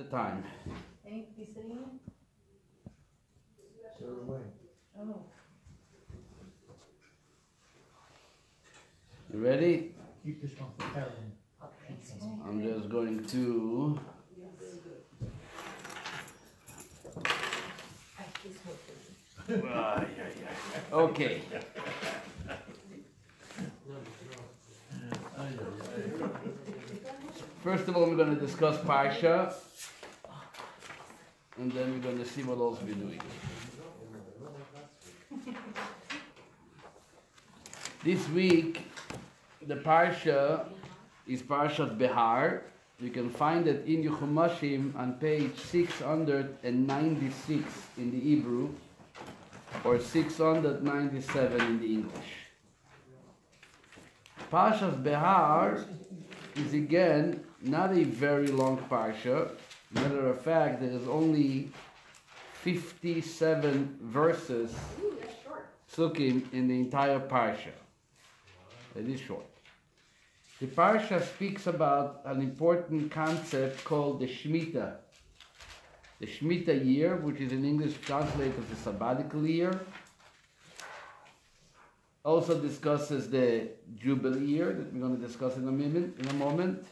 The time. Ain't be sitting in? Oh. You ready? Keep this one for Karen. I'm just going to. Okay. First of all, we're going to discuss Parsha, and then we're going to see what else we're doing. This week, the Parsha is Parshat Behar. You can find it in your Chumashim on page 696 in the Hebrew, or 697 in the English. Parshat Behar is again not a very long Parsha. Matter of fact, there is only 57 verses psukim in the entire Parsha. It is short. The Parsha speaks about an important concept called the Shemitah. The Shemitah year, which is in English translated as the sabbatical year, also discusses the Jubilee year that we're going to discuss in a moment.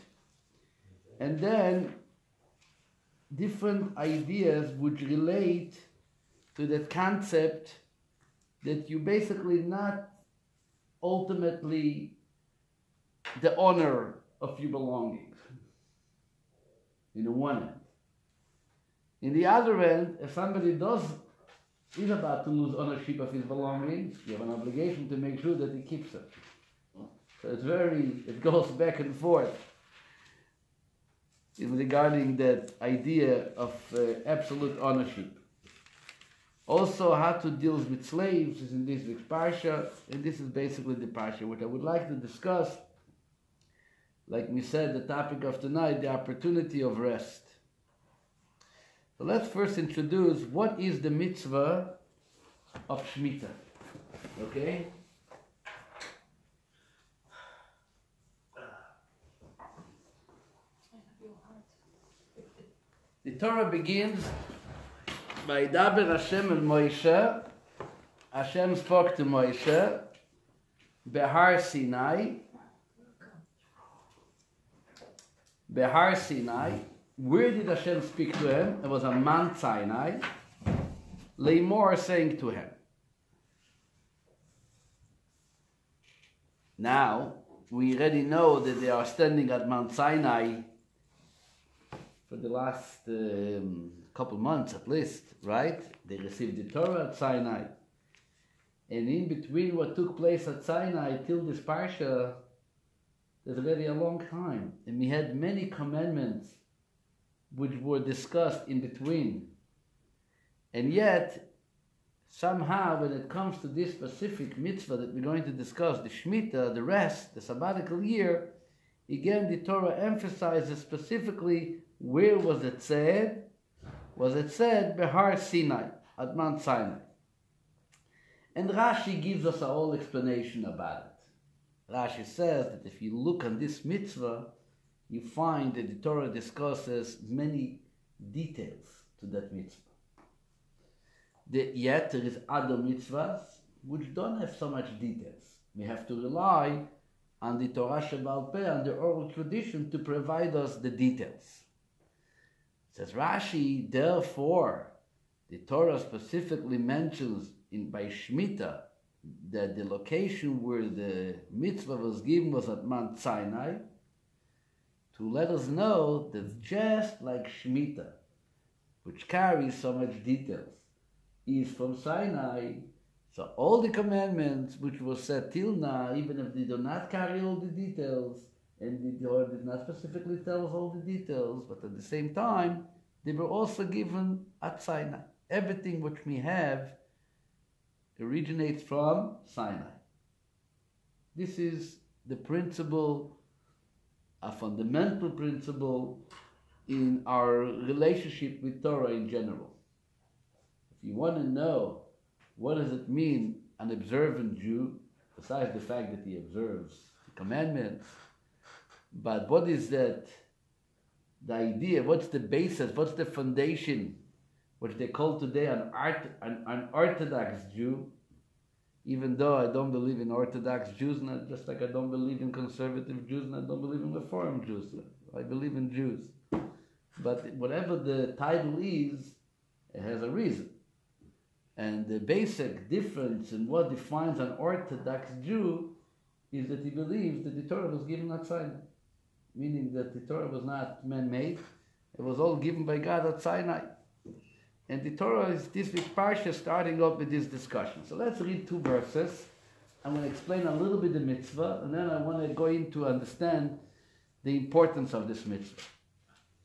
And then different ideas which relate to that concept that you basically not ultimately the honor of your belongings. In the one end. In the other end, if somebody is about to lose ownership of his belongings, you have an obligation to make sure that he keeps it. So it goes back and forth regarding that idea of absolute ownership. Also, how to deal with slaves is in this week's Parsha, and this is basically the Parsha. What I would like to discuss, like we said, the topic of tonight, the opportunity of rest. So let's first introduce what is the mitzvah of Shemitah. Okay? The Torah begins by Daber Hashem el Moshe. Hashem spoke to Moshe, Behar Sinai. Behar Sinai. Where did Hashem speak to him? It was on Mount Sinai. Leimor saying to him. Now, we already know that they are standing at Mount Sinai for the last couple months at least, right? They received the Torah at Sinai. And in between what took place at Sinai till this Parsha, there's already a long time. And we had many commandments which were discussed in between. And yet, somehow when it comes to this specific mitzvah that we're going to discuss, the Shemitah, the rest, the sabbatical year, again the Torah emphasizes specifically where was it said? Was it said Behar Sinai, at Mount Sinai? And Rashi gives us a whole explanation about it. Rashi says that if you look on this mitzvah, you find that the Torah discusses many details to that mitzvah. Yet there is other mitzvahs which don't have so much details. We have to rely on the Torah Shebaal Peh, on the oral tradition, to provide us the details. Says Rashi, therefore, the Torah specifically mentions by Shemitah that the location where the mitzvah was given was at Mount Sinai, to let us know that just like Shemitah, which carries so much details, is from Sinai, so all the commandments which were said till now, even if they do not carry all the details, and the Torah did not specifically tell us all the details, but at the same time, they were also given at Sinai. Everything which we have originates from Sinai. This is the principle, a fundamental principle in our relationship with Torah in general. If you want to know what does it mean an observant Jew, besides the fact that he observes the commandments, but what is that the idea, what's the basis, what's the foundation, which they call today an Orthodox Jew, even though I don't believe in Orthodox Jews, not just like I don't believe in conservative Jews, and I don't believe in Reform Jews. I believe in Jews. But whatever the title is, it has a reason. And the basic difference in what defines an Orthodox Jew is that he believes that the Torah was given at Sinai. Meaning that the Torah was not man-made, it was all given by God at Sinai. And the Torah is this week's Parsha starting up with this discussion. So let's read 2 verses. I'm going to explain a little bit the mitzvah, and then I want to go into understand the importance of this mitzvah.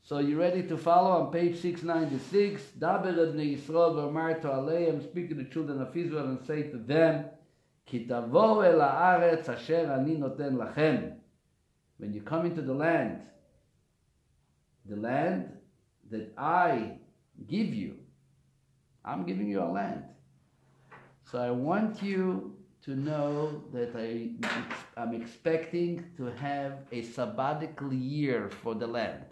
So you ready to follow on page 696? Daber ad bnei Yisrael v'amartu aleim, speak to the children of Israel and say to them, Ki tavo el haaretz asher ani noten lachem. When you come into the land that I give you, I'm giving you a land. So I want you to know that I'm expecting to have a sabbatical year for the land.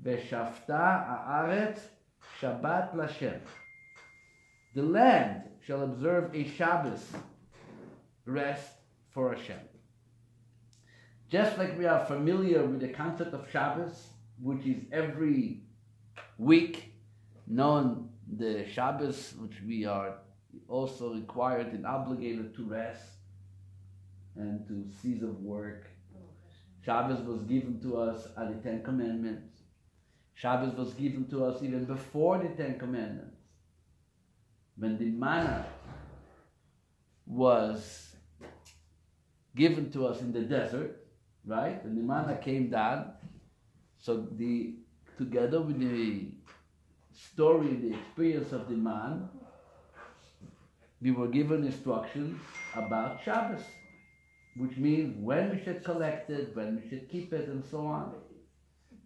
V'shafta haaretz Shabbat Lashem. The land shall observe a Shabbos rest for Hashem. Just like we are familiar with the concept of Shabbos, which is every week known the Shabbos, which we are also required and obligated to rest and to cease of work. Shabbos was given to us at the 10 Commandments. Shabbos was given to us even before the 10 Commandments. When the manna was given to us in the desert, right? And the manna came down. So together with the story, the experience of the man, we were given instructions about Shabbos, which means when we should collect it, when we should keep it, and so on.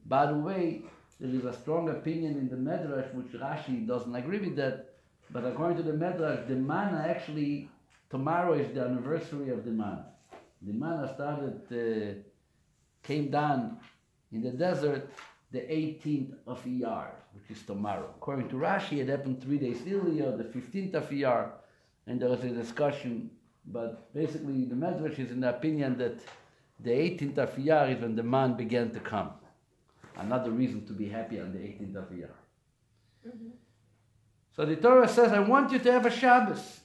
By the way, there is a strong opinion in the Medrash, which Rashi doesn't agree with that, but according to the Medrash, the manna actually, tomorrow is the anniversary of the manna. The manna came down in the desert the 18th of Iyar, which is tomorrow. According to Rashi, it happened 3 days earlier, the 15th of Iyar, and there was a discussion, but basically the Medrash is in the opinion that the 18th of Iyar is when the man began to come. Another reason to be happy on the 18th of Iyar. Mm-hmm. So the Torah says, I want you to have a Shabbos.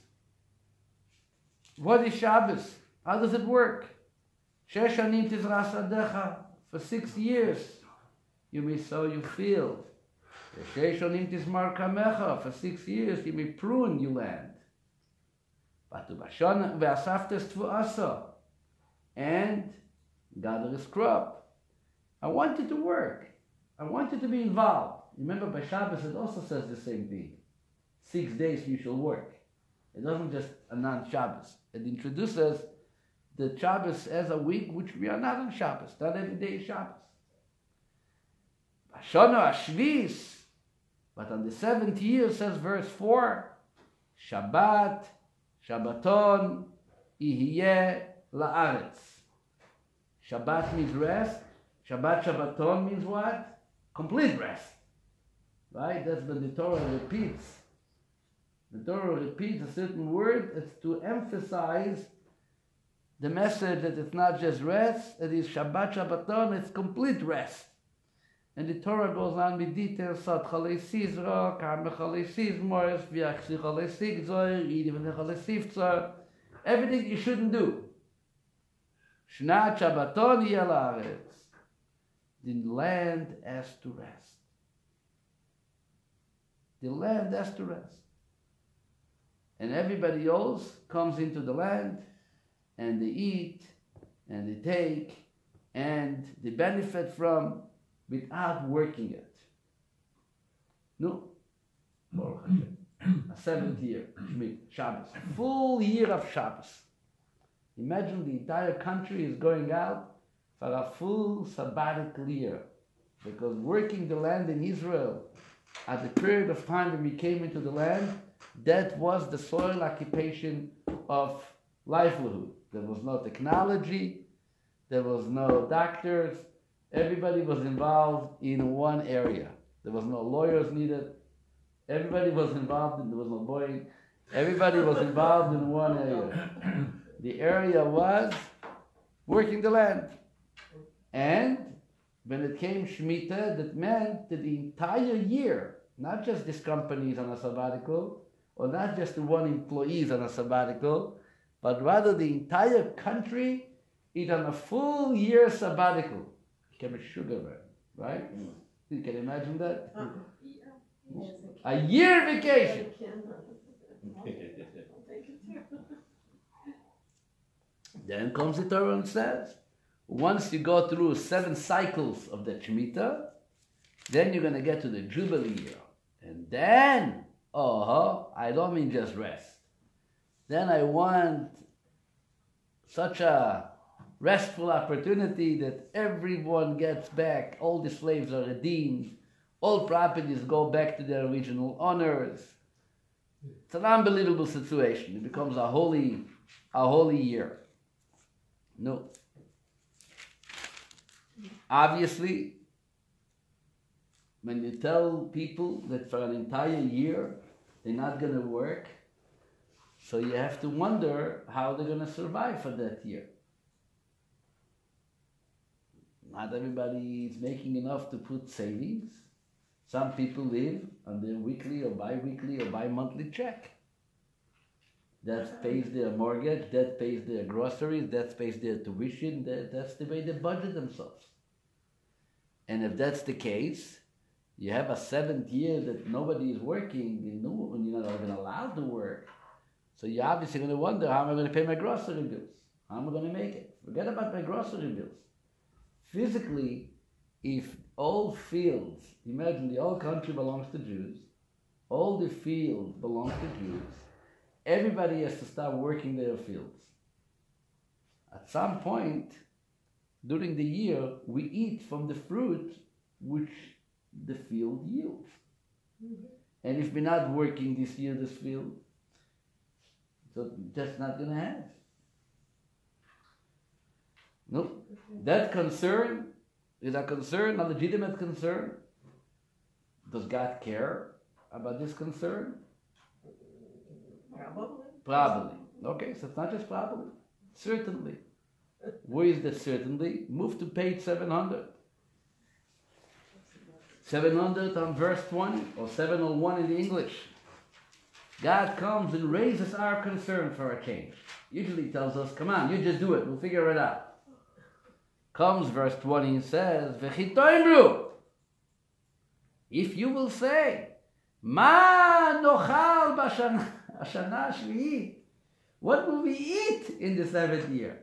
What is Shabbos? How does it work? Shesh shanim tizras adecha. For 6 years you may sow your field. Shesh shanim tizmar kamecha. For 6 years you may prune your land. And gather his crop. I want you to work. I want you to be involved. Remember, by Shabbos it also says the same thing. 6 days you shall work. It doesn't just announce Shabbos. It introduces the Shabbos as a week which we are not on Shabbos. Not every day is Shabbos. Hashanah Ashvis. But on the 7th year, says verse 4, Shabbat, Shabbaton, Ihiyeh La'aretz. Shabbat means rest. Shabbat, Shabbaton means what? Complete rest. Right? That's when the Torah repeats. The Torah repeats a certain word. It's to emphasize the message that it's not just rest, it is Shabbat, Shabbaton, it's complete rest. And the Torah goes on with details, Sat Chalei Sizra, Karme Chalei Sizmores, Viachsi Chalei Sigzor, Idim Chalei Sivzor, everything you shouldn't do. Shnat Shabbaton Yelaretz. The land has to rest. The land has to rest. And everybody else comes into the land, and they eat, and they take, and they benefit from without working it. No. A 7th year, Shabbos. Full year of Shabbos. Imagine the entire country is going out for a full sabbatical year. Because working the land in Israel at the period of time when we came into the land, that was the soil occupation of livelihood. There was no technology, there was no doctors, Everybody was involved in one area. There was no lawyers needed. Everybody was involved in, there was no lawyer. Everybody was involved in one area. The area was working the land. And when it came Shemitah, that meant that the entire year, not just this company is on a sabbatical, or not just the one employee is on a sabbatical, but rather the entire country is on a full year sabbatical. Became a sugar man, right? You can imagine that? A year vacation. Then comes the Torah and says, once you go through 7 cycles of the Shemitah, then you're going to get to the Jubilee year. And then, I don't mean just rest. Then I want such a restful opportunity that everyone gets back, all the slaves are redeemed, all properties go back to their original owners. It's an unbelievable situation. It becomes a holy year. No. Obviously, when you tell people that for an entire year they're not going to work, so you have to wonder how they're going to survive for that year. Not everybody is making enough to put savings. Some people live on their weekly or bi-weekly or bi-monthly check. That pays their mortgage, that pays their groceries, that pays their tuition, that's the way they budget themselves. And if that's the case, you have a 7th year that nobody is working, and you're not even allowed to work. So you're obviously going to wonder, how am I going to pay my grocery bills? How am I going to make it? Forget about my grocery bills. Physically, if all fields, imagine the whole country belongs to Jews, all the fields belong to Jews, everybody has to start working their fields. At some point, during the year, we eat from the fruit which the field yields. Mm-hmm. And if we're not working this year, this field, so that's not going to happen. No, that concern is a concern, a legitimate concern. Does God care about this concern? Probably. Okay, so it's not just probably. Certainly. Where is that certainly? Move to page 700. 700 on verse 20, or 701 in the English. God comes and raises our concern for a change. Usually tells us, come on, you just do it, we'll figure it out. Comes verse 20 and says, V'chitoimru, if you will say, Ma nochal b'shana shvi'it, what will we eat in the 7th year?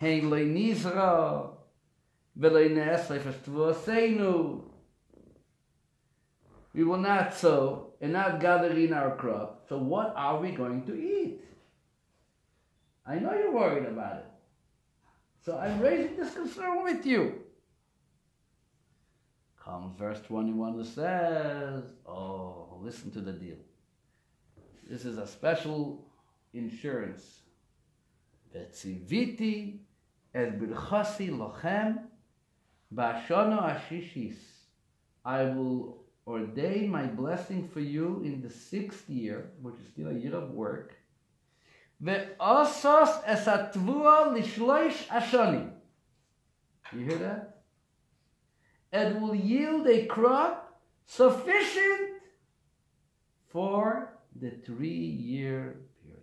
Hein lo nizra, v'lo ne'esref es. We will not sow and not gather in our crop. So what are we going to eat? I know you're worried about it. So I'm raising this concern with you. Comes verse 21 that says, listen to the deal. This is a special insurance. Vetziviti et birchasi lochem ba'ashono ashishis. I will ordain my blessing for you in the 6th year, which is still a year of work. Ve'osos es hatvua lishloish ashonim. You hear that? It will yield a crop sufficient for the 3-year period.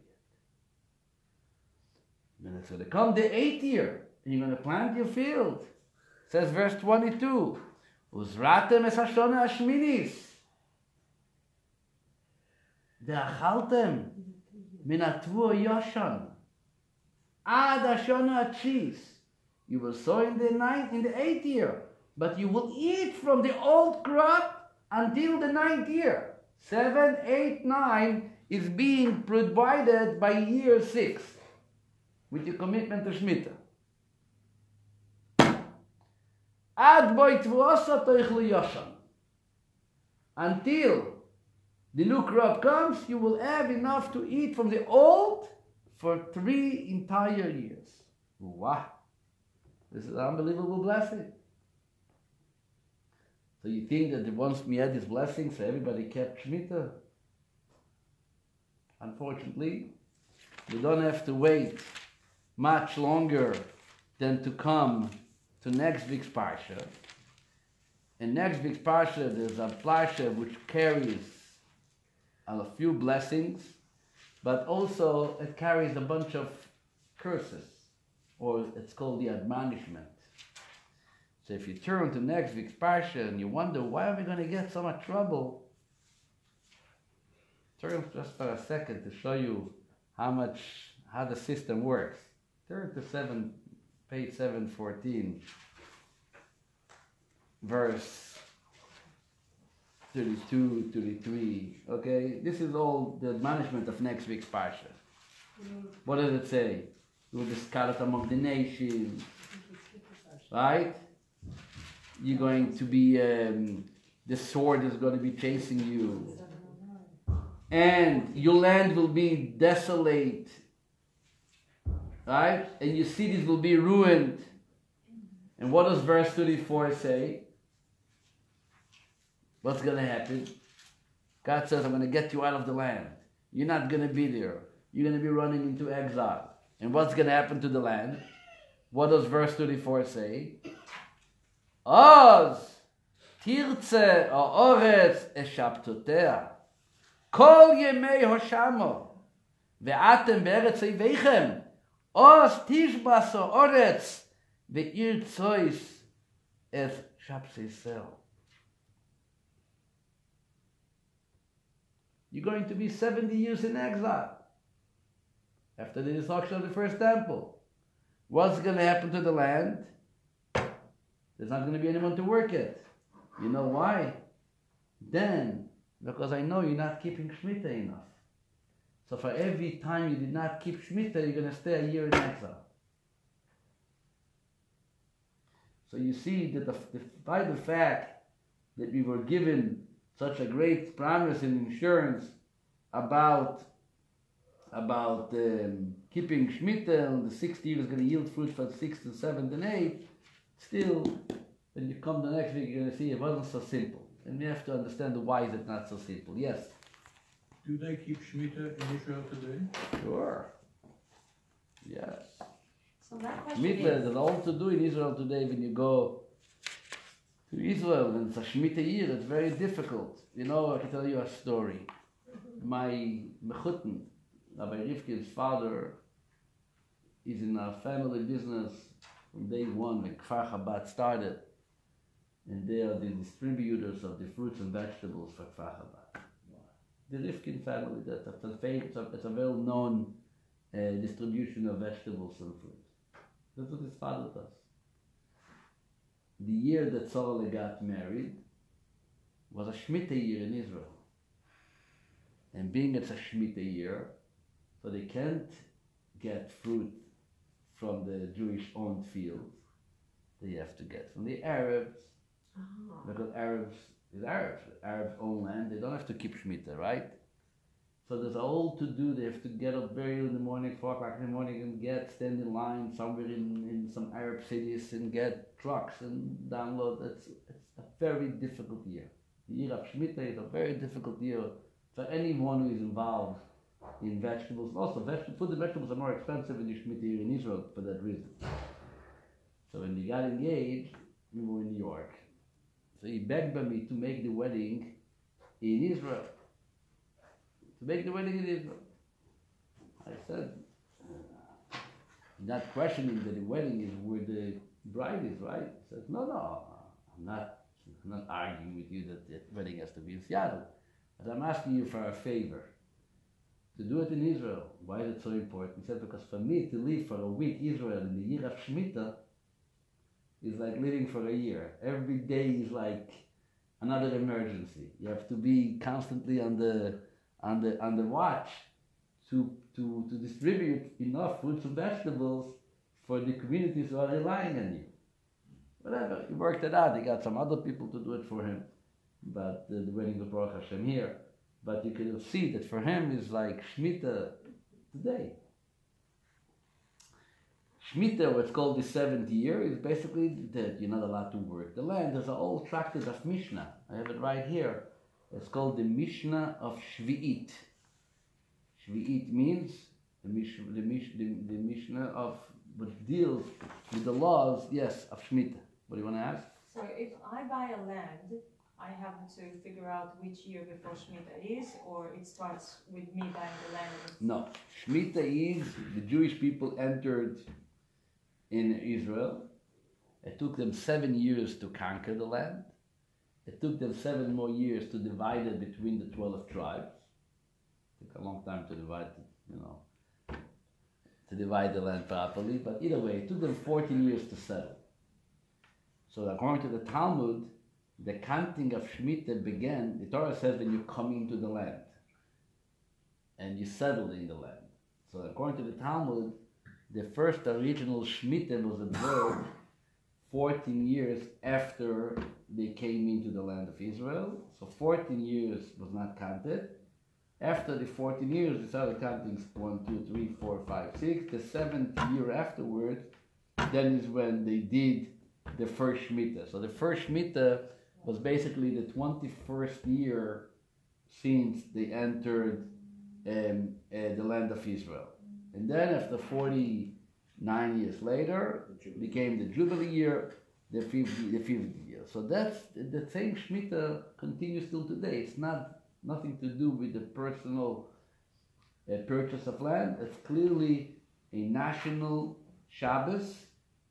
Then it's going to come the 8th year, and you're going to plant your field. It says verse 22. Uzratem es hashona ashminis. Ve'achaltem min hatvuo yoshan. Ad hashona atshis. You will sow in the 8th year, but you will eat from the old crop until the 9th year. 7, 8, 9 is being provided by year 6 with your commitment to Shemitah. Ad boi tvuosa toichlu yoshan. Until the new crop comes, you will have enough to eat from the old for 3 entire years. Wow. This is an unbelievable blessing. So you think that once we had this blessing, so everybody kept Shemitah? Unfortunately, we don't have to wait much longer than to come to next week's Parsha. In next week's Parsha, there's a Parsha which carries a few blessings, but also it carries a bunch of curses, or it's called the admonishment. So if you turn to next week's Parsha and you wonder, why are we going to get so much trouble? Turn just for a second to show you how the system works. Turn to page 714, verse 32, 33. Okay, this is all the admonishment of next week's Parsha. What does it say? You will be scattered among the nations, right? You're going to be, the sword is going to be chasing you. And your land will be desolate, right? And your cities will be ruined. And what does verse 34 say? What's going to happen? God says, I'm going to get you out of the land. You're not going to be there. You're going to be running into exile. And what's going to happen to the land? What does verse 34 say? Oz tirtze ha'oretz eshaptotea kol yemei hoshamo ve'atem be'eretz oivechem oz tishbas ha'oretz ve'ir tzois es shapseisel. You're going to be 70 years in exile after the destruction of the first temple. What's going to happen to the land? There's not going to be anyone to work it. You know why? Then, because I know you're not keeping Shemitah enough. So for every time you did not keep Shemitah, you're going to stay a year in exile. So you see that by the fact that we were given such a great promise and insurance about keeping Shemitah, and the 6th year is going to yield fruit for the 6th and 7th and 8th, still, when you come the next week, you're going to see it wasn't so simple. And we have to understand why is it not so simple. Yes? Do they keep Shemitah in Israel today? Sure. Yes. So that question Shemitah is all to do in Israel today. When you go to Israel and it's a Shemitah year, it's very difficult. You know, I can tell you a story. My Mechutin, Rabbi Rivkin's father, is in a family business from day one when Kfar Chabad started, and they are the distributors of the fruits and vegetables for Kfar Chabad. The Rivkin family, it's a well-known distribution of vegetables and fruit. That's what his father does. The year that Tzorle got married was a Shemitah year in Israel. And being it's a Shemitah year, so they can't get fruit from the Jewish-owned fields. They have to get from the Arabs. Oh. Because Arabs, Arabs own land, they don't have to keep Shemitah, right? So there's all to do. They have to get up very early in the morning, 4 o'clock in the morning, and stand in line somewhere in some Arab cities and get trucks and download. It's a very difficult year. The year of Shemitah is a very difficult year for anyone who is involved in vegetables. Also, food and vegetables are more expensive in the Shemitah year in Israel for that reason. So when we got engaged, we were in New York. So he begged by me to make the wedding in Israel. To make the wedding in Israel. I said, not questioning that the wedding is where the bride is, right? He said, no, I'm not arguing with you that the wedding has to be in Seattle. But I'm asking you for a favor. To do it in Israel. Why is it so important? He said, because for me to live for a week Israel in the year of Shemitah is like living for a year. Every day is like another emergency. You have to be constantly on the watch to distribute enough fruits and vegetables for the communities who are relying on you. Whatever, he worked it out. He got some other people to do it for him. But the wedding of Baruch Hashem here. But you can see that for him is like Shemitah today. Shemitah, what's called the 7th year, is basically that you're not allowed to work the land. There's an old tractate of Mishnah. I have it right here. It's called the Mishnah of Shvi'it. Shvi'it means the Mishnah of which deals with the laws, yes, of Shemitah. What do you want to ask? So if I buy a land, I have to figure out which year before Shemitah is, or it starts with me buying the land? No. Shemitah is the Jewish people entered in Israel. It took them 7 years to conquer the land. It took them 7 more years to divide it between the 12 tribes. It took a long time to divide it, to divide the land properly. But either way, it took them 14 years to settle. So according to the Talmud, the counting of Shemitah began, the Torah says, when you come into the land and you settle in the land. So according to the Talmud, the first original Shemitah was observed 14 years after they came into the land of Israel. So 14 years was not counted. After the 14 years, they started counting 1, 2, 3, 4, 5, 6. The 7th year afterwards, then is when they did the first Shemitah. So the first Shemitah was basically the 21st year since they entered the land of Israel. And then after 49 years later, it became the Jubilee year, the 50th year. So that's the same Shemitah continues till today. It's nothing to do with the personal purchase of land. It's clearly a national Shabbos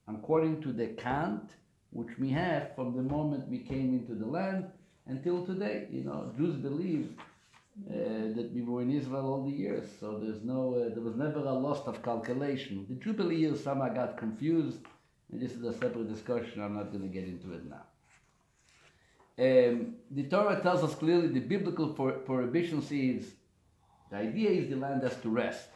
according to the count which we have from the moment we came into the land until today. Jews believe that we were in Israel all the years, so there was never a loss of calculation. The Jubilee years somehow got confused, and this is a separate discussion. I'm not going to get into it now. The Torah tells us clearly the biblical prohibition is, the idea is the land has to rest.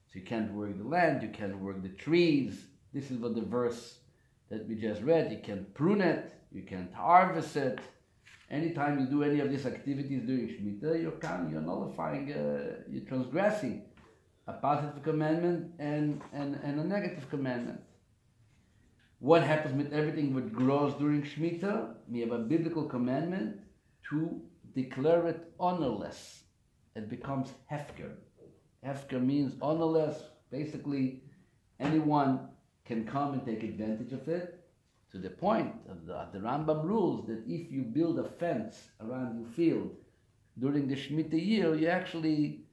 So you can't work the land, you can't work the trees. This is what the verse that we just read. You can't prune it, you can't harvest it. Anytime you do any of these activities during Shemitah, you're nullifying, you're transgressing a positive commandment and a negative commandment. What happens with everything that grows during Shemitah? We have a biblical commandment to declare it honorless. It becomes hefker. Hefker means honorless. Basically, anyone can come and take advantage of it, to the point of the Rambam rules that if you build a fence around your field during the Shemitah year, you actually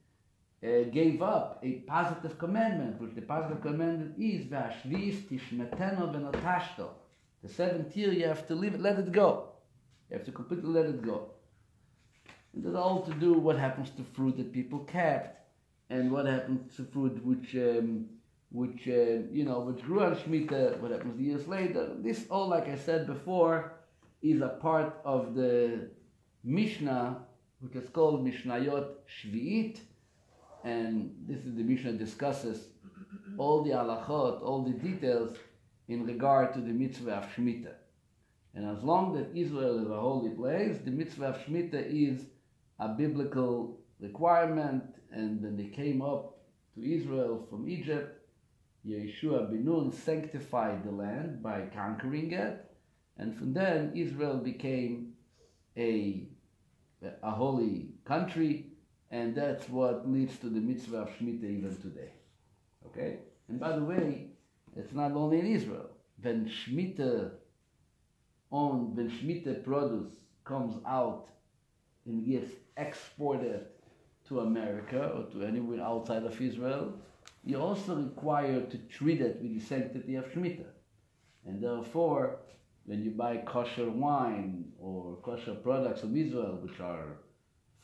gave up a positive commandment, which the positive commandment is V'ashvis tishmeteno v'notashto. The 7th year you have to leave it, let it go. You have to completely let it go. And that's all to do what happens to fruit that people kept, and what happens to fruit which grew on Shemitah, what happens years later. This all, like I said before, is a part of the Mishnah, which is called Mishnayot Shvi'it, and this is the Mishnah discusses all the halachot, all the details in regard to the mitzvah of Shemitah. And as long that Israel is a holy place, the mitzvah of Shemitah is a biblical requirement. And when they came up to Israel from Egypt, Yeshua ben Nun sanctified the land by conquering it, and from then Israel became a holy country, and that's what leads to the mitzvah of Shemitah even today. Okay? And by the way, it's not only in Israel. When Shemitah produce comes out and gets exported to America or to anywhere outside of Israel, you're also required to treat it with the sanctity of Shemitah. And therefore, when you buy kosher wine or kosher products of Israel, which are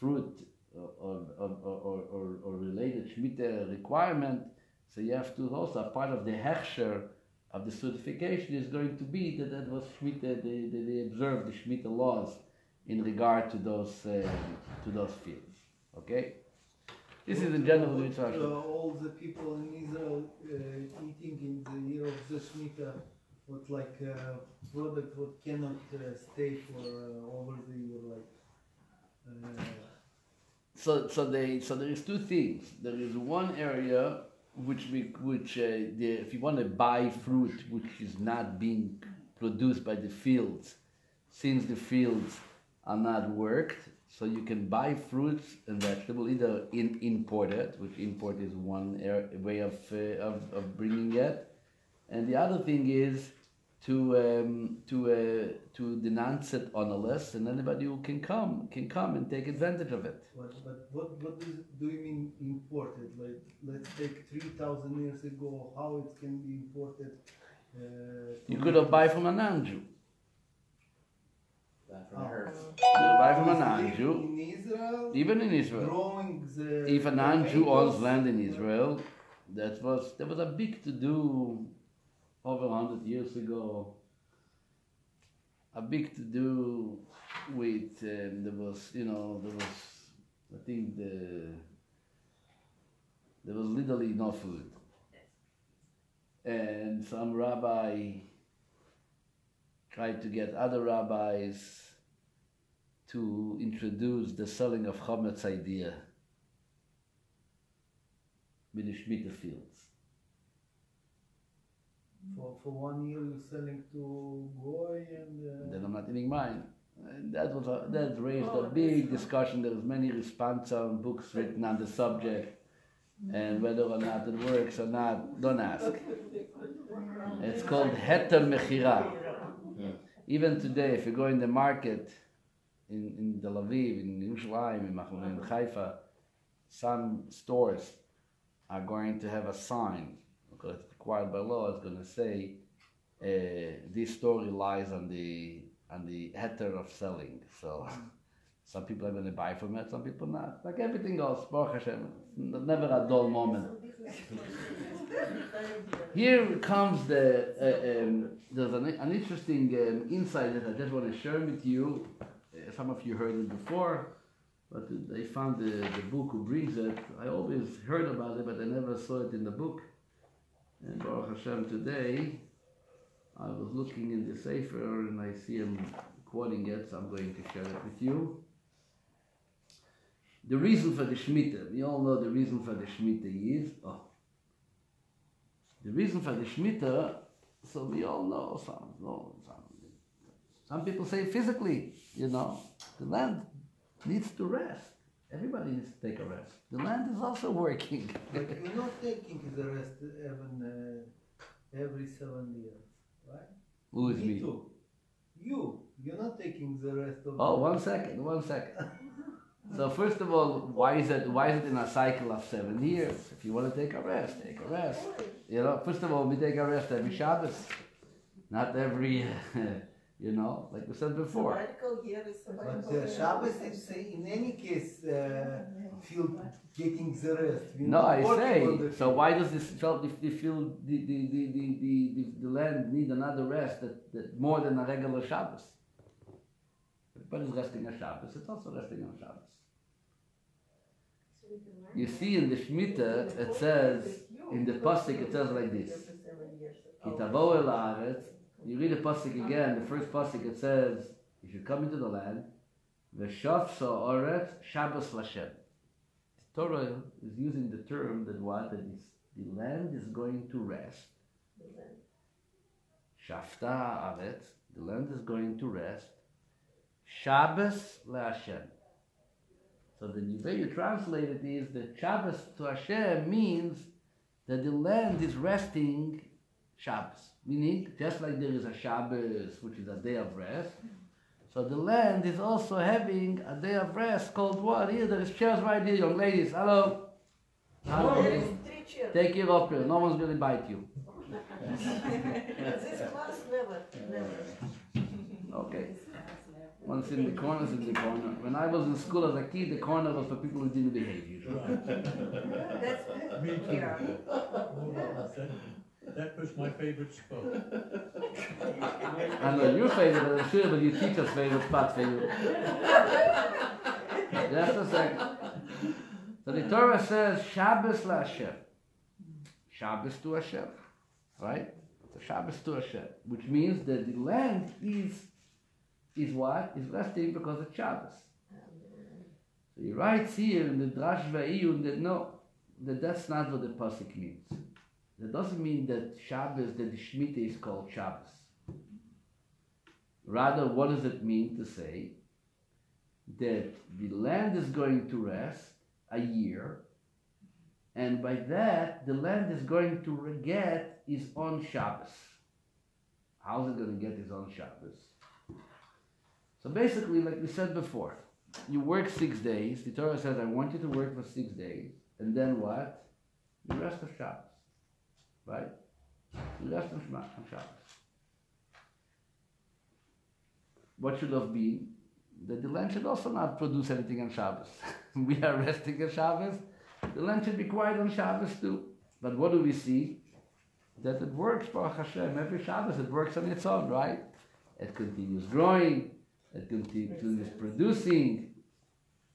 fruit or related Shemitah requirement, so you have to also, part of the hechsher of the certification is going to be that was Shemitah, they observe the Shemitah laws in regard to those fields. Okay? This is in general the mitzvah. All the people in Israel eating in the year of the Shemitah, what product what cannot stay for over the year, So there is two things. There is one area if you want to buy fruit which is not being produced by the fields, since the fields are not worked, so you can buy fruits and vegetables either imported, which import is one way of bringing it, and the other thing is to denounce it on a list, and anybody who can come and take advantage of it. But what do you mean imported? Like, let's take 3,000 years ago, how it can be imported? You could have buy from a non-Jew. From her. You could buy from a In non-Jew. Israel, Even in Israel. growing the If a non-Jew owns tomatoes, land in Israel, there was a big to-do over 100 years ago. A big to-do with, there was, I think there was literally no food. And some rabbi tried to get other rabbis to introduce the selling of chametz idea with the Shemitah fields. for 1 year you're selling to Goy and... Then I'm not eating mine. And that raised a big discussion. There was many responses on books written on the subject, and whether or not it works or not, don't ask. It's called heter mechira. Even today, if you go in the market in Tel Aviv, in Yerushalayim, in Haifa, some stores are going to have a sign, because it's required by law, it's going to say, this store relies on the heter of selling. So some people are going to buy from it, some people not. Like everything else, Baruch Hashem, never a dull moment. Here comes there's an interesting insight that I just want to share with you. Some of you heard it before, but they found the book who brings it. I always heard about it, but I never saw it in the book. And Baruch Hashem, today I was looking in the Sefer and I see him quoting it, so I'm going to share it with you. The reason for the Shemitah, we all know the reason for the Shemitah is, the reason for the Shemitah, so we all know some people say physically, the land needs to rest. Everybody needs to take a rest. The land is also working. But you're not taking the rest even every 7 years, right? Who is me? Too. You're not taking the rest of Oh, 1 second. So first of all, why is it in a cycle of 7 years? If you want to take a rest, take a rest. First of all, we take a rest every Shabbos, not every, like we said before. But Shabbos is in any case feel getting the rest. No, I say. So why does this felt if the land need another rest that more than a regular Shabbos? Everybody's resting on Shabbos. It's also resting on Shabbos. You see in the Shemitah, it says, in the Pasuk, it says like this. Kitavo el haaretz. You read the Pasuk again, the first Pasuk, it says, you should come into the land. V'shav sa'aretz Shabbos Lashem. The Torah is using the term that the land is going to rest. Shafta haaretz, the land is going to rest. Shabbos LaHashem. So the way you translate it is that Shabbos to Hashem means that the land is resting Shabbos. Meaning, just like there is a Shabbos, which is a day of rest, so the land is also having a day of rest called what? Here, there is chairs right here, young ladies. Hello. Hello. Take it up here. No one's going to bite you. This class never. Okay. Once in the corner, When I was in school as a kid, the corner was for people who didn't behave usually. That's Me too. yeah. That was my favorite spot. I know your favorite, I'm sure, but your teacher's favorite spot for you. Just a second. So the Torah says Shabbos LaHashem. Shabbos to Hashem. Right? So Shabbos to Hashem. Which means that the land is what? Is resting because it's Shabbos. So he writes here in the Drash Va'iyun that no, that that's not what the pasuk means. That doesn't mean that Shabbos, that the Shemitah is called Shabbos. Rather, what does it mean to say that the land is going to rest a year, and by that, the land is going to get its own Shabbos. How's it going to get its own Shabbos? So basically, like we said before, you work 6 days. The Torah says, I want you to work for 6 days. And then what? The rest of Shabbos. Right? The rest of Shabbos. What should have been? That the land should also not produce anything on Shabbos. We are resting on Shabbos. The land should be quiet on Shabbos too. But what do we see? That it works, Baruch Hashem. Every Shabbos it works on its own, right? It continues growing. It continues producing.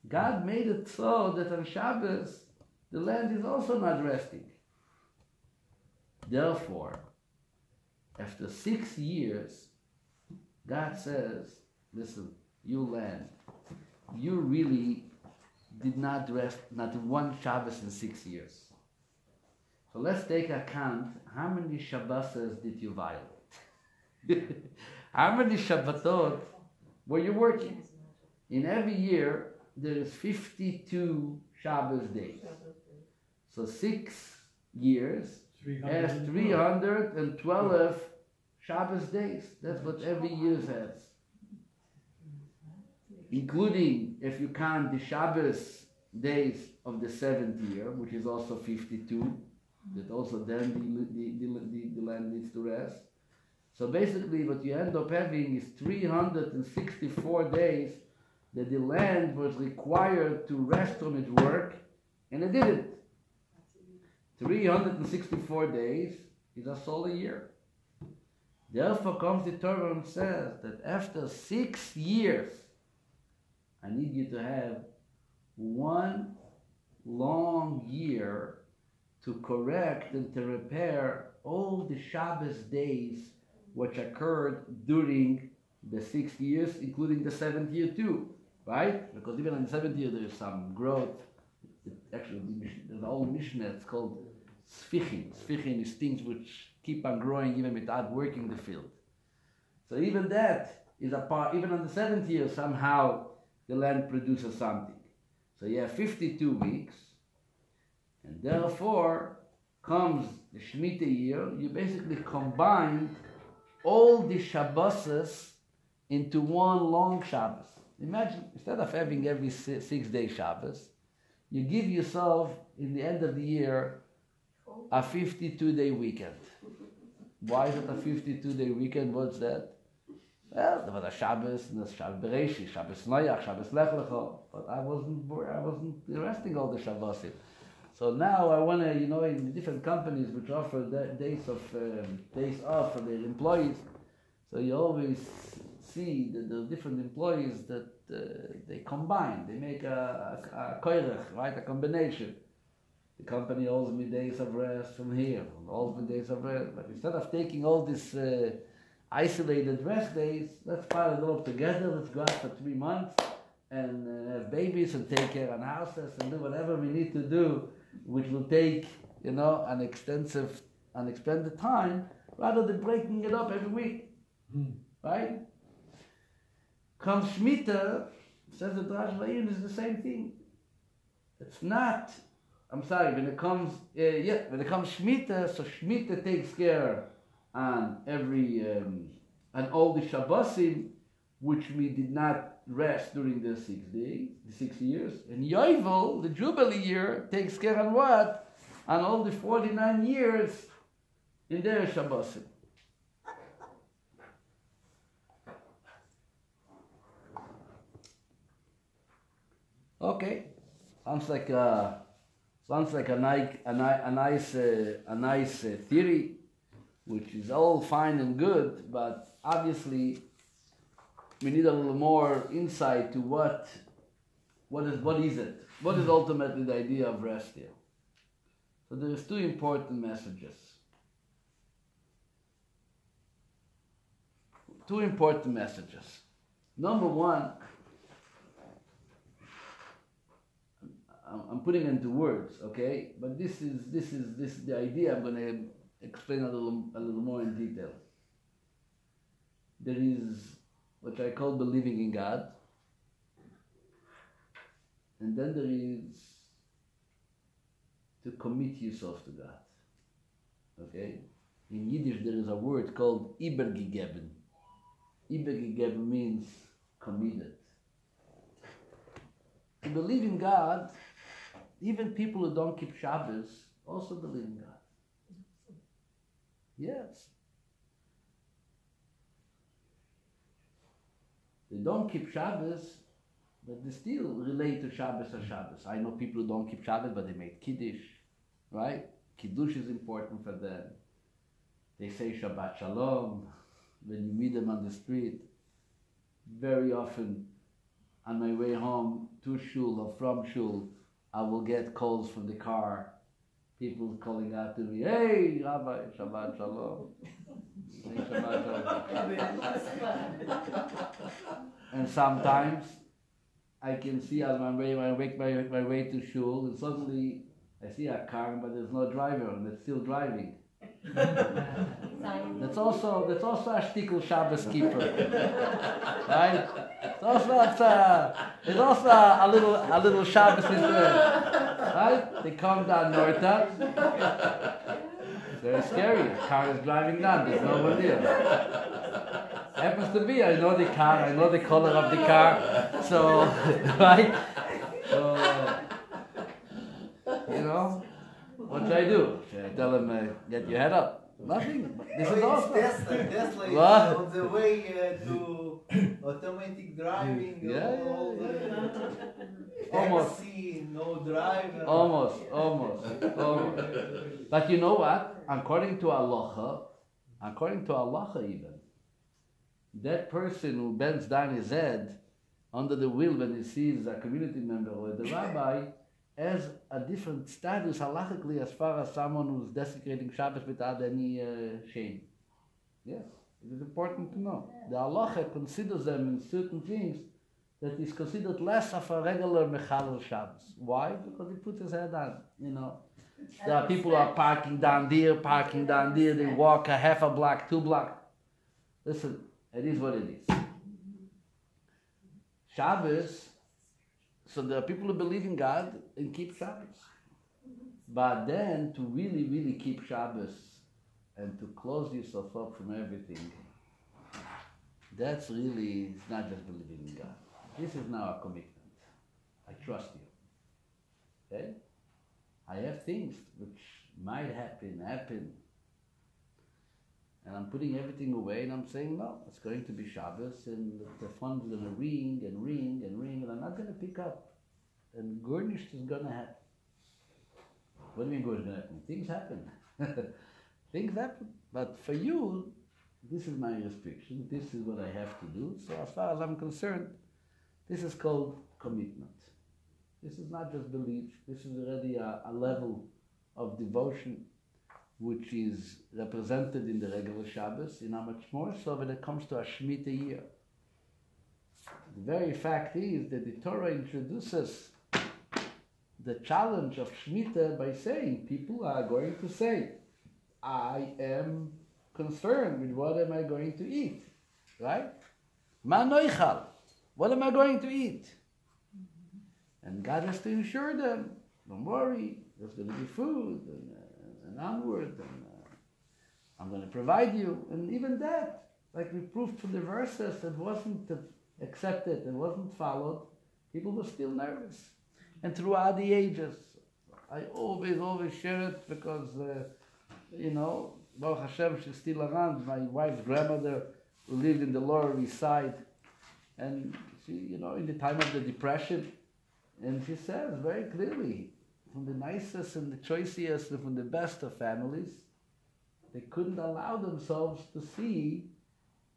God made it so that on Shabbos, the land is also not resting. Therefore, after 6 years, God says, listen, you land, you really did not rest not one Shabbos in 6 years. So let's take account, how many Shabbos did you violate? How many Shabbatot were you working? In every year, there is 52 Shabbos days. So 6 years has 312 Shabbos days. That's what every year has. Including, if you count the Shabbos days of the 7th year, which is also 52, that also then the land needs to rest. So basically what you end up having is 364 days that the land was required to rest from its work, and it didn't. 364 days is a solar year. Therefore comes the Torah and says that after 6 years, I need you to have one long year to correct and to repair all the Shabbos days which occurred during the 6 years, including the 7th year too, right? Because even in the 7th year there is some growth. Actually, there's an old Mishnah, it's called Sfichin. Sfichin is things which keep on growing even without working the field. So even that is a part, even on the 7th year, somehow the land produces something. So you have 52 weeks, and therefore comes the Shemitah year. You basically combine all the Shabbos into one long Shabbos. Imagine, instead of having every 6-day Shabbos, you give yourself, in the end of the year, a 52-day weekend. Why is it a 52-day weekend? What's that? Well, there was a Shabbos, and there's Shabbos Bereshit, Shabbos Noach, Shabbos Lech Lecha, but I wasn't resting all the Shabbosim. So now I want to, in different companies which offer days off for their employees, so you always see that the different employees that they combine, they make a koirech, right, a combination. The company owes me days of rest from here, owes me days of rest, but instead of taking all these isolated rest days, let's pile it all together, let's go out for 3 months and have babies and take care of houses and do whatever we need to do, which will take, an extended time, rather than breaking it up every week. Right? Comes Shemitah, says the Drash Vayim, is the same thing. It's not, when it comes Shemitah, so Shemitah takes care on on all the Shabbosim, which we did not rest during the 6 days, the 6 years. And Yovel, the Jubilee year, takes care on what? On all the 49 years in their Shabbosim. Okay, sounds like a nice theory, which is all fine and good, but obviously we need a little more insight to what is it? What is ultimately the idea of rest here? So there's 2 important messages. 2 important messages. Number 1, I'm putting into words, okay? But this is the idea. I'm going to explain a little more in detail. There is what I call believing in God, and then there is to commit yourself to God. Okay? In Yiddish there is a word called Ibergegeben. Ibergegeben means committed. To believe in God, even people who don't keep Shabbos also believe in God. Yes. They don't keep Shabbos, but they still relate to Shabbos as Shabbos. I know people who don't keep Shabbos, but they make Kiddush, right? Kiddush is important for them. They say Shabbat Shalom when you meet them on the street. Very often, on my way home to shul or from shul, I will get calls from the car. People calling out to me, "Hey, Rabbi, Shabbat Shalom." Say Shabbat Shalom. And sometimes I can see as I make my way to shul, and suddenly I see a car, but there's no driver, and it's still driving. That's also a shtickle Shabbos keeper, right? It's also a little Shabbos Israel, right? They come down Norta. It's very scary. The car is driving down. There's no one there. Happens to be. I know the car. I know the color of the car. So, right? So, you know. What should I do? Should I tell him, get your head up? Nothing. This is awesome. Tesla is What? on the way to automatic driving. All the Almost. taxi, no driver. Almost. But you know what? According to halacha even, that person who bends down his head under the wheel when he sees a community member or the rabbi has a different status halachically as far as someone who's desecrating Shabbos without any shame. Yes, it is important to know. The halacha considers them in certain things that is considered less of a regular mechalel Shabbos. Why? Because he puts his head down, you know. There are people who are parking down there, they walk a half a block, 2 blocks. Listen, it is what it is. Shabbos, so there are people who believe in God and keep Shabbos. But then to really, really keep Shabbos and to close yourself up from everything, that's really, it's not just believing in God. This is now a commitment. I trust you. Okay? I have things which might happen, and I'm putting everything away and I'm saying, no, it's going to be Shabbos and the phone's going to ring and I'm not going to pick up. And Gurnish is going to happen. What do you mean Gurnish is going to happen? Things happen. Things happen. But for you, this is my restriction. This is what I have to do. So as far as I'm concerned, this is called commitment. This is not just belief. This is already a level of devotion which is represented in the regular Shabbos, in how much more so when it comes to a Shemitah year. The very fact is that the Torah introduces the challenge of Shemitah by saying, people are going to say, I am concerned with what am I going to eat, right? Ma noichal, what am I going to eat? And God has to assure them, don't worry, there's going to be food, and onward, and I'm going to provide you. And even that, like we proved from the verses, that wasn't accepted and wasn't followed, people were still nervous. And throughout the ages, I always share it because, Baruch Hashem, she's still around. My wife's grandmother who lived in the Lower East Side, and she, in the time of the Depression, and she says very clearly, from the nicest and the choicest and from the best of families, they couldn't allow themselves to see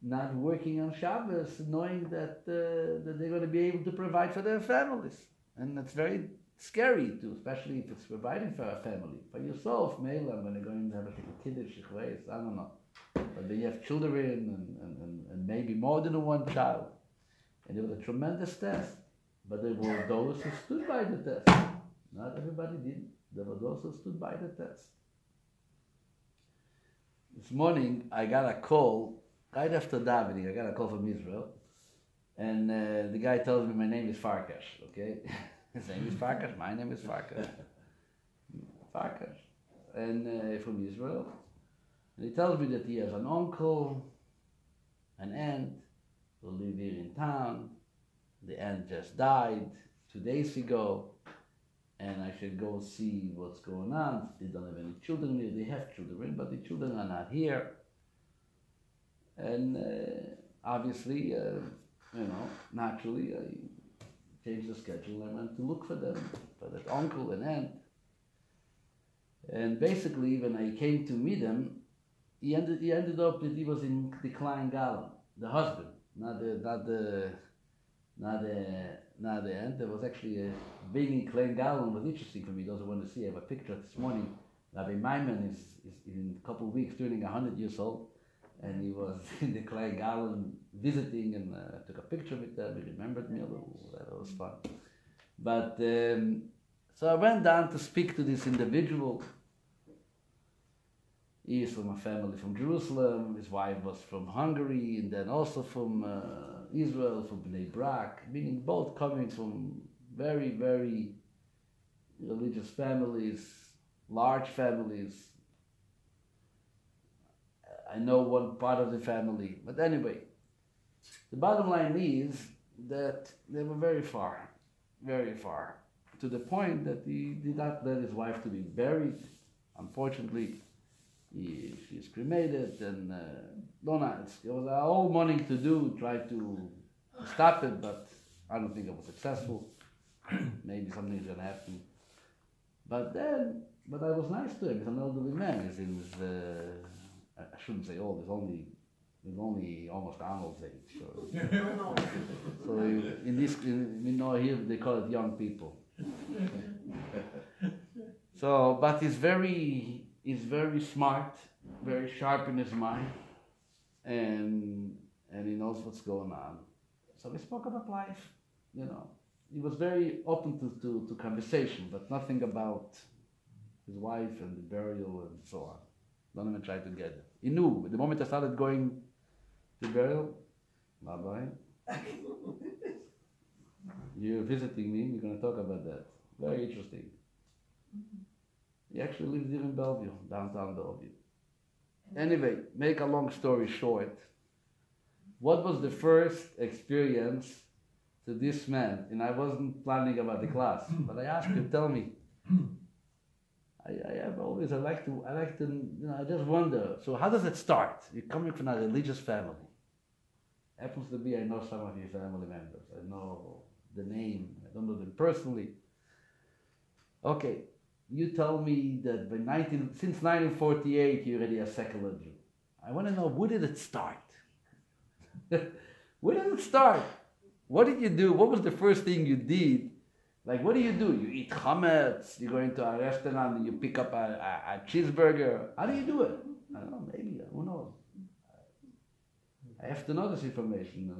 not working on Shabbos, knowing that they're going to be able to provide for their families. And that's very scary too, especially if it's providing for a family. For yourself, maybe I'm going to go in and have a kiddush, I don't know. But then you have children and maybe more than one child. And it was a tremendous test. But there were those who stood by the test. Not everybody did. There were those who stood by the test. This morning, I got a call, right after davening, I got a call from Israel, and the guy tells me my name is Farkash, okay? His name is Farkash, my name is Farkash. Farkash. And from Israel. And he tells me that he has an uncle, an aunt, who live here in town. The aunt just died 2 days ago, and I should go see what's going on. They don't have any children here. They have children, but the children are not here. And obviously, naturally, I changed the schedule. I went to look for them, for that uncle and aunt. And basically, when I came to meet him, he ended up that he was in the Klein Galen, the husband, not the aunt. There was actually a being in Klein Galen was interesting for me. Those who want to see, I have a picture this morning. Rabbi Maimon is in a couple of weeks turning 100 years old, and he was in the Klein Galen visiting, and took a picture with them. He remembered me a little. That was fun. But so I went down to speak to this individual. He is from a family from Jerusalem. His wife was from Hungary, and then also from Israel, from Bnei Brak, meaning both coming from very, very religious families, large families. I know one part of the family, but anyway, the bottom line is that they were very far, to the point that he did not let his wife to be buried. Unfortunately, she is cremated, and it was a whole morning to do, try to stop it, but I don't think it was successful. Maybe something's gonna happen. But I was nice to him. He's an elderly man. He's in his, I shouldn't say old. He's only almost Arnold's age. So here they call it young people. So, but he's very smart, very sharp in his mind, and he knows what's going on. So we spoke about life, He was very open to conversation, but nothing about his wife and the burial and so on. Don't even try to get it. He knew. The moment I started going to burial, bye-bye. You're visiting me, we're going to talk about that. Very interesting. He actually lives here in Bellevue, downtown Bellevue. Anyway, make a long story short, what was the first experience to this man? And I wasn't planning about the class, but I asked him, tell me. I like to, I just wonder, so how does it start? You're coming from a religious family. Happens to be, I know some of your family members. I know the name, I don't know them personally. Okay, you tell me that since 1948 you're already a secular Jew. I want to know, where did it start? Where did it start? What did you do? What was the first thing you did? Like, what do? You eat chametz, you go into a restaurant and you pick up a cheeseburger. How do you do it? I don't know, maybe, who knows? I have to know this information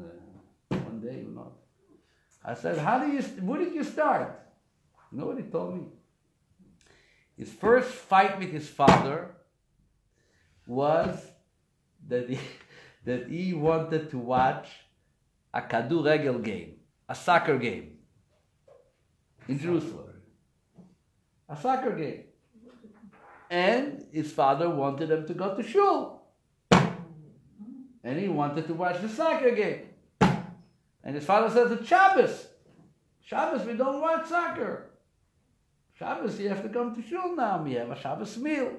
one day, who knows? I said, where did you start? You know what he told me? His first fight with his father was that he wanted to watch a kaduregel game, a soccer game in Jerusalem. A soccer game. And his father wanted him to go to shul. And he wanted to watch the soccer game. And his father says, it's Shabbos. Shabbos, we don't watch soccer. Shabbos, you have to come to shul now. We have a Shabbos meal.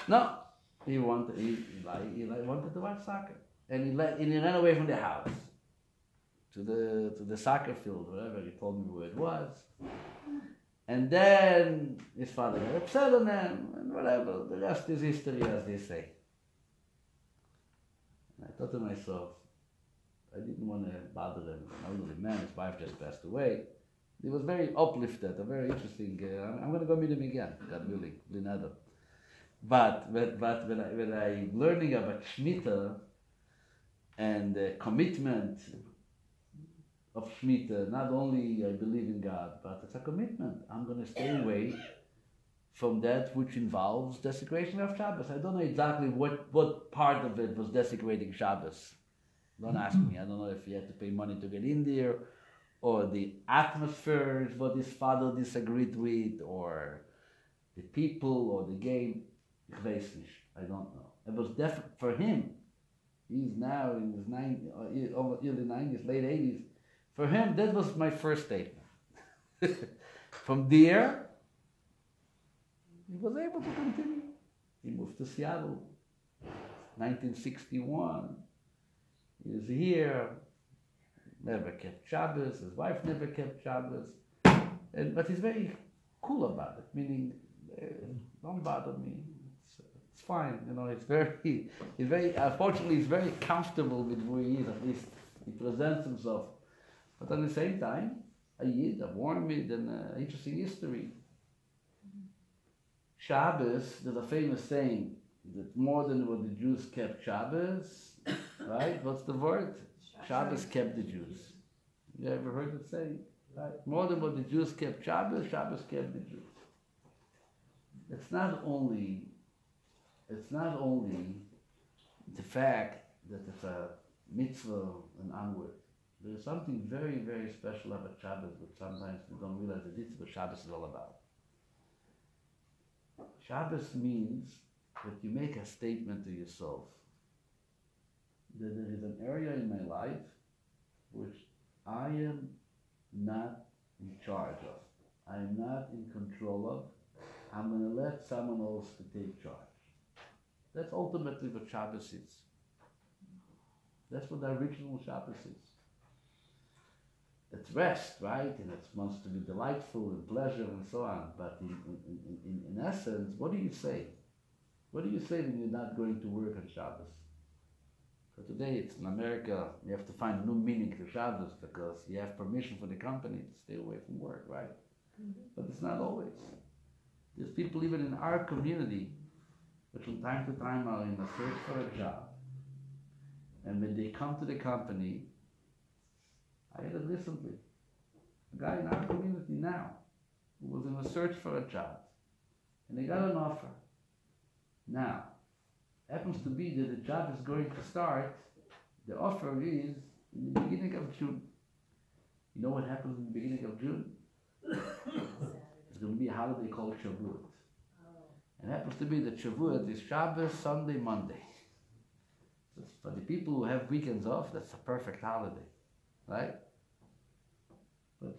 No, he wanted to watch soccer, and he ran away from the house to the soccer field, wherever. He told me where it was, and then his father got upset on him, and whatever. The rest is history, as they say. And I thought to myself, I didn't want to bother him. An elderly man, his wife just passed away. He was very uplifted, a very interesting. I'm going to go meet him again, God willing, Linada. But when I learning about Shemitah and the commitment of Shemitah, not only I believe in God, God, but it's a commitment. I'm going to stay away from that which involves desecration of Shabbos. I don't know exactly what part of it was desecrating Shabbos. Don't ask me. I don't know if he had to pay money to get in there, or the atmosphere is what his father disagreed with, or the people, or the game. Ich weiß nicht. I don't know. It was definitely for him. He's now in his early 90s, late 80s. For him, that was my first statement. From there, he was able to continue. He moved to Seattle, 1961. He was here, never kept Shabbos, his wife never kept Shabbos. But he's very cool about it, meaning, don't bother me. It's fine, unfortunately, he's very comfortable with where he is, at least he presents himself. But at the same time, a Yid, a warm Yid, and an interesting history. Shabbos, there's a famous saying that more than what the Jews kept Shabbos, right? What's the word? Shabbos kept the Jews. You ever heard it saying? Right? More than what the Jews kept Shabbos, Shabbos kept the Jews. It's not only the fact that it's a mitzvah and onward. There is something very, very special about Shabbos, which sometimes we don't realize that this is what Shabbos is all about. Shabbos means that you make a statement to yourself that there is an area in my life which I am not in charge of. I am not in control of. I'm going to let someone else to take charge. That's ultimately what Shabbos is. That's what the original Shabbos is. It's rest, right? And it's supposed to be delightful and pleasure and so on. But in essence, what do you say? What do you say when you're not going to work on Shabbos? So today, it's in America, you have to find a new meaning to Shabbos because you have permission from the company to stay away from work, right? Mm-hmm. But it's not always. There's people even in our community which from time to time are in a search for a job. And when they come to the company, I had it recently, a guy in our community now who was in a search for a job, and they got an offer. Now, happens to be that the job is going to start, the offer is in the beginning of June. You know what happens in the beginning of June? There's going to be a holiday called Shavuot. And it happens to be that Shavuot is Shabbos, Sunday, Monday. So for the people who have weekends off, that's a perfect holiday, right? But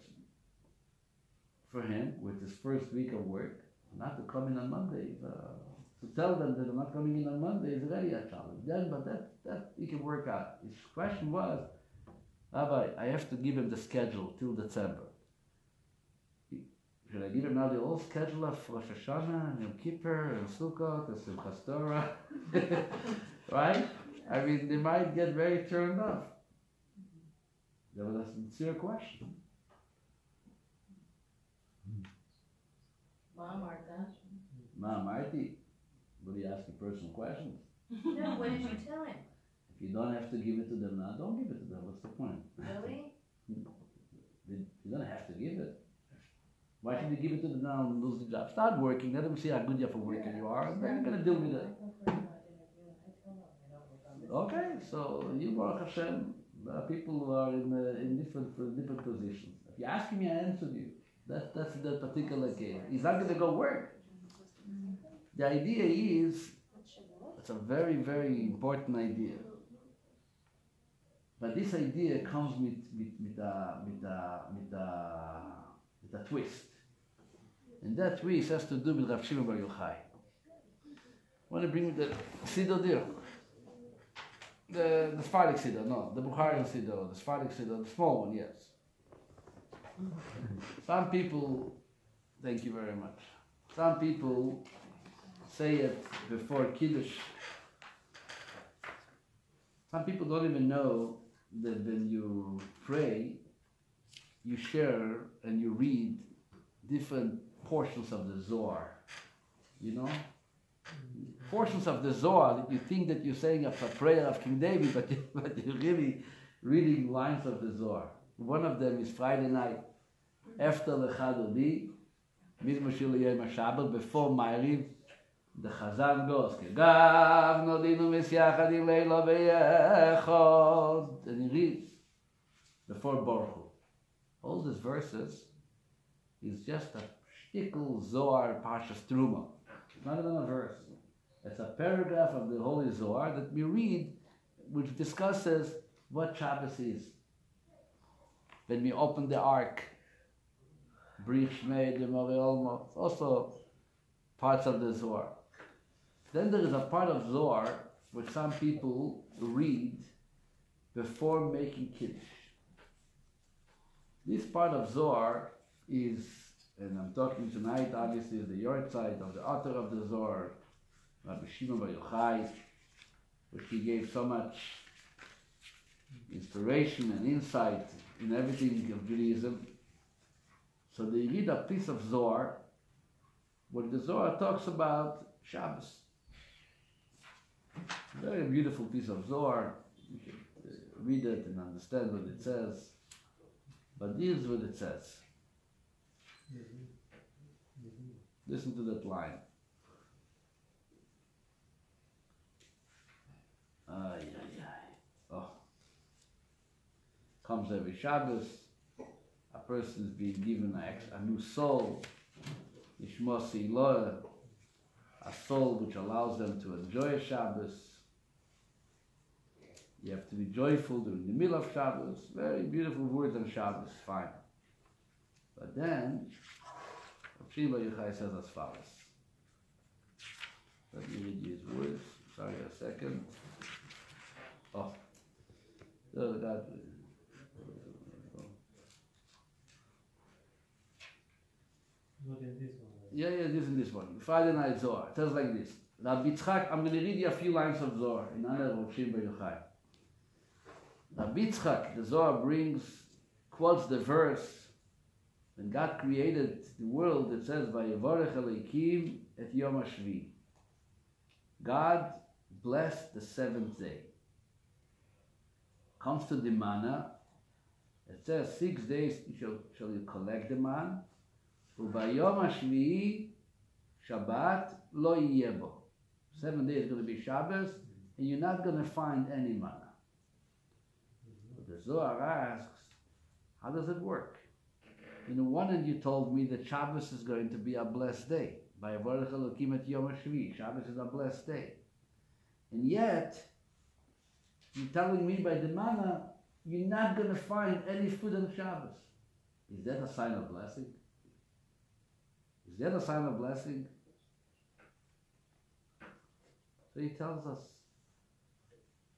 for him, with his first week of work, not to come in on Monday, to tell them that they're not coming in on Monday is already a challenge. But that he can work out. His question was, Rabbi, I have to give him the schedule till December. Should I give him now the old schedule of Rosh Hashanah and Yom Kippur and Sukkot and Simchas Torah? Right? I mean, they might get very turned off. That was a sincere question. Ma Marty, will you ask you personal questions? No, what did you tell him? If you don't have to give it to them now, don't give it to them. What's the point? Really? You don't have to give it. Why should you give it to them now and lose the job? Start working. Let them see how good you are for working you are, and then you're going to deal with it. Okay, so you, Baruch Hashem, people who are in different positions. If you ask me, I answered you. That's the particular case. He's not going to go work. The idea is, it's a very, very important idea. But this idea comes with a twist. And that twist has to do with Rav Shimon Bar Yochai. I want to bring the Siddur there. The Sephardic Siddur, no, the Bukharian Siddur, the Sephardic Siddur, the small one, yes. Some people, thank you very much. Some people say it before Kiddush. Some people don't even know that when you pray, you share and you read different portions of the Zohar. You know? Portions of the Zohar that you think that you're saying a prayer of King David, but you're really reading lines of the Zohar. One of them is Friday night. After the Chadodi, Mizmashil Yom HaShabbat, before Ma'ariv, the Chazan goes, Gav Nodinu Misyachad Leila B'Yechod. And he reads, before Baruch Hu. All these verses is just a shtickle Zohar Parsha Struma. It's not even a verse. It's a paragraph of the Holy Zohar that we read, which discusses what Shabbos is. When we open the Ark, Brich Shmei, the Mori Olmo, also parts of the Zohar. Then there is a part of Zohar which some people read before making Kiddush. This part of Zohar is, and I'm talking tonight, obviously, is the Yortzeit of the author of the Zohar, Rabbi Shimon Bar Yochai, which he gave so much inspiration and insight in everything of Judaism. So they read a piece of Zohar where the Zohar talks about Shabbos. Very beautiful piece of Zohar. You should read it and understand what it says. But here's what it says. Listen to that line. Oh. Comes every Shabbos. A person is being given a new soul. Ishmosi Loa. A soul which allows them to enjoy Shabbos. You have to be joyful during the middle of Shabbos. Very beautiful words on Shabbos, fine. But then, Rabbi Bar Yochai says as follows. Let me read you his words. Sorry, a second. Oh. God. Yeah, this and this one. Friday night Zohar. It says like this. Rabbi Yitzchak, I'm going to read you a few lines of Zohar in honor of Rabbi Bar Yochai. Rabbi Yitzchak, the Zohar quotes the verse, when God created the world, it says, Vayevorech Elokim et Yom HaShvi. God blessed the seventh day. Comes to the manna, it says 6 days shall you collect the man, Ubayom HaShvi Shabbat lo yebo. 7 days is going to be Shabbos, and you're not going to find any manna. But the Zohar asks, how does it work? In the one hand, you told me that Shabbos is going to be a blessed day. By Avarech Elokim et Yom HaShvi, Shabbos is a blessed day. And yet, you're telling me by the manna, you're not going to find any food on Shabbos. Is that a sign of blessing? Is that a sign of blessing? So he tells us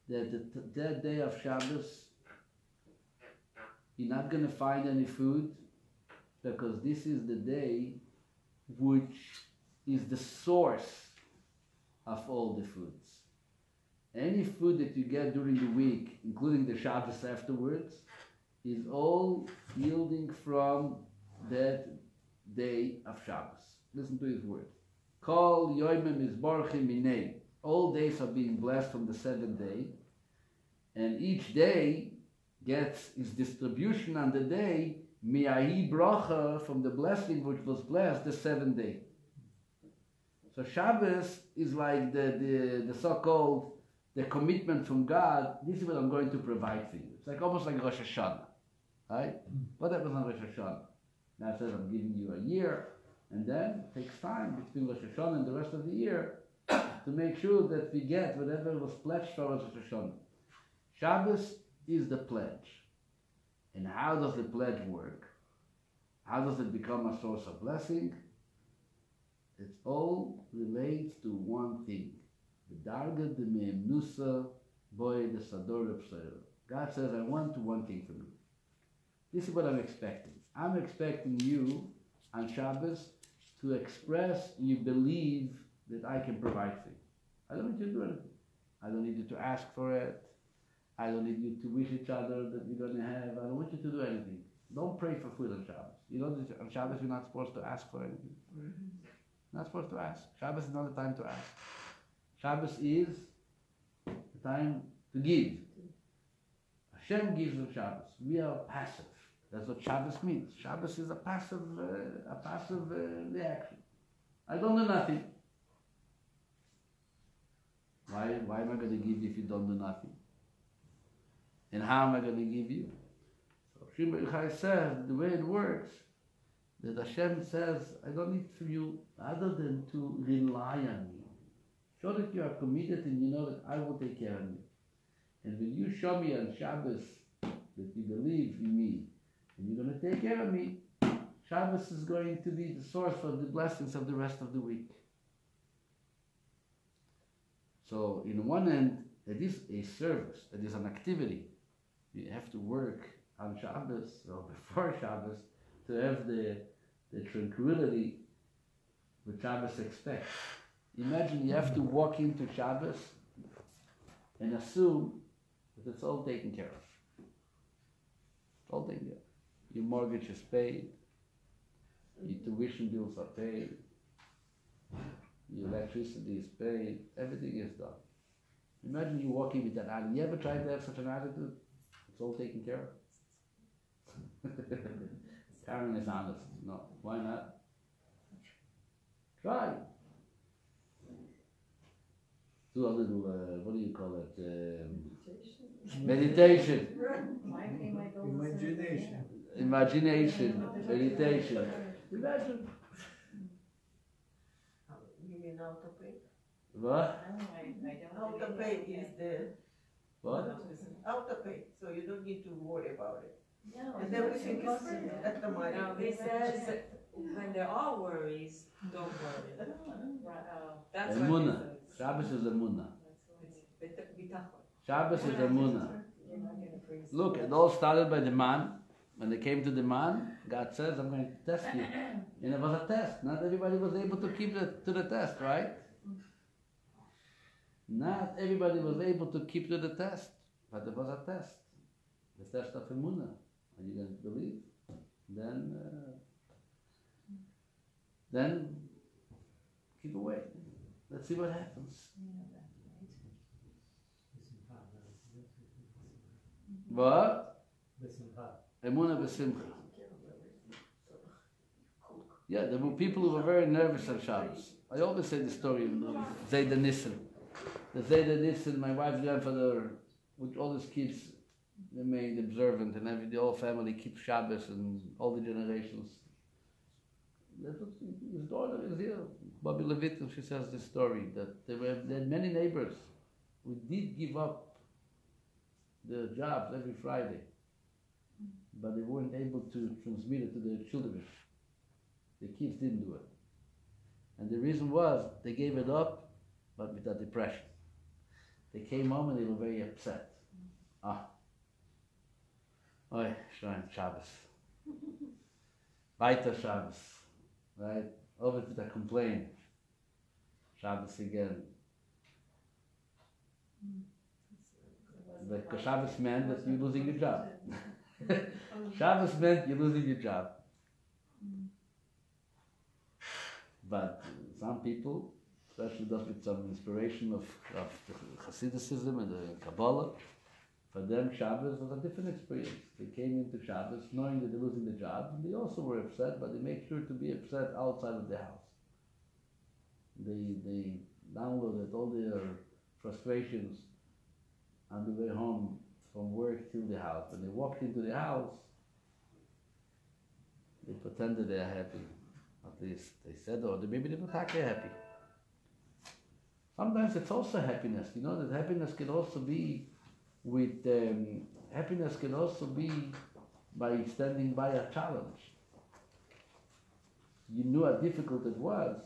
that that day of Shabbos, you're not going to find any food, because this is the day which is the source of all the foods. Any food that you get during the week, including the Shabbos afterwards, is all yielding from that day of Shabbos. Listen to his words. Kol yoimim izborchim minei. All days are being blessed from the seventh day, and each day gets its distribution on the day mi'ahi bracha, from the blessing which was blessed the seventh day. So Shabbos is like the so-called the commitment from God. This is what I'm going to provide for you. It's like almost like Rosh Hashanah, right? What happens on Rosh Hashanah? Now it says I'm giving you a year, and then it takes time between Rosh Hashanah and the rest of the year to make sure that we get whatever was pledged for Rosh Hashanah. Shabbos is the pledge. And how does the pledge work? How does it become a source of blessing? It all relates to one thing. The darga de me'emnusa boy the sador p'sayro. God says, I want one thing from you. This is what I'm expecting. I'm expecting you on Shabbos to express you believe that I can provide for you. I don't need you to do anything. I don't need you to ask for it. I don't need you to wish each other that you're going to have. I don't want you to do anything. Don't pray for food on Shabbos. You know, on Shabbos you're not supposed to ask for anything. You're not supposed to ask. Shabbos is not the time to ask. Shabbos is the time to give. Hashem gives on Shabbos. We are passive. That's what Shabbos means. Shabbos is a passive reaction. I don't do nothing. Why am I going to give you if you don't do nothing? And how am I going to give you? So Mordechai says, the way it works, that Hashem says, I don't need from you other than to rely on me. Show that you are committed and you know that I will take care of you. And when you show me on Shabbos that you believe in me and you're going to take care of me, Shabbos is going to be the source of the blessings of the rest of the week. So, in one end, it is a service, it is an activity. You have to work on Shabbos or before Shabbos to have the tranquility that Shabbos expects. Imagine you have to walk into Shabbos and assume that it's all taken care of. It's all taken care of. Your mortgage is paid, your tuition bills are paid, your electricity is paid, everything is done. Imagine you walking with that attitude. You ever tried to have such an attitude? It's all taken care of. Karen is honest. No, why not? Try. Do a little, what do you call it? Meditation. Imagination. Meditation. Imagine. You mean autopay? What? Autopay is the What? autopay, so you don't need to worry about it. No, And everything is free at the money. Now, this says, when there are worries, don't worry. That's what Emunah. it says. Shabbos is Emunah. It's bitachon. Shabbos is Emunah. Look, it all started by the man. When they came to the man, God says, I'm going to test you. And it was a test. Not everybody was able to keep to the test, right? Not everybody was able to keep to the test. But it was a test. The test of Emunah. Are you going to believe? Then keep away. Let's see what happens. What? Emunah b'simcha. Yeah, there were people who were very nervous on Shabbos. I always say the story of Zayda Nissen. The Zayda Nissen, my wife's grandfather, with all his kids, remained observant, and the whole family keeps Shabbos, and all the generations. His daughter is here, Bobby Levitt, and she says this story, that there had many neighbors who did give up their jobs every Friday, but they weren't able to transmit it to their children. The kids didn't do it. And the reason was, they gave it up, but with a depression. They came home and they were very upset. Oy, Shrine Shabbos. Weiter Shabbos. Right? Over to the complaint. Shabbos again. Because Shabbos meant that you're losing your job. Shabbos meant you're losing your job. But some people, especially those with some inspiration of the Hasidism and the Kabbalah, for them Shabbos was a different experience. They came into Shabbos knowing that they're losing the job, and they also were upset, but they made sure to be upset outside of the house. They downloaded all their frustrations on the way home from work to the house. When they walked into the house, they pretended they're happy. At least they said, or maybe they were happy. Sometimes it's also happiness. You know that happiness can also be by standing by a challenge. You knew how difficult it was,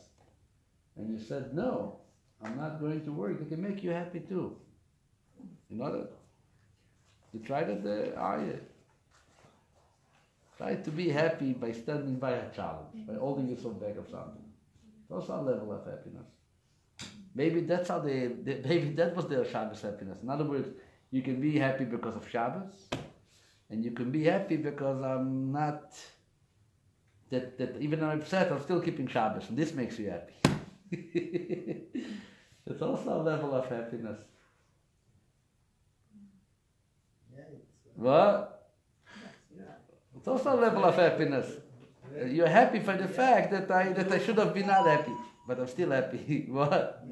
and you said, no, I'm not going to work. It can make you happy too. You know that? You tried it there? Try to be happy by standing by a challenge, by holding yourself back of something. That's our level of happiness. Maybe that's how maybe that was their Shabbos happiness. In other words, you can be happy because of Shabbos, and you can be happy because I'm not, that even though I'm upset, I'm still keeping Shabbos, and this makes you happy. It's also a level of happiness. Yeah, What? It's also a level of happiness. You're happy for the fact that I should have been not happy, but I'm still happy. What?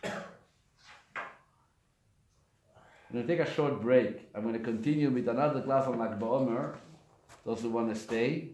I'm going to take a short break. I'm going to continue with another class on Lag BaOmer. Those who want to stay.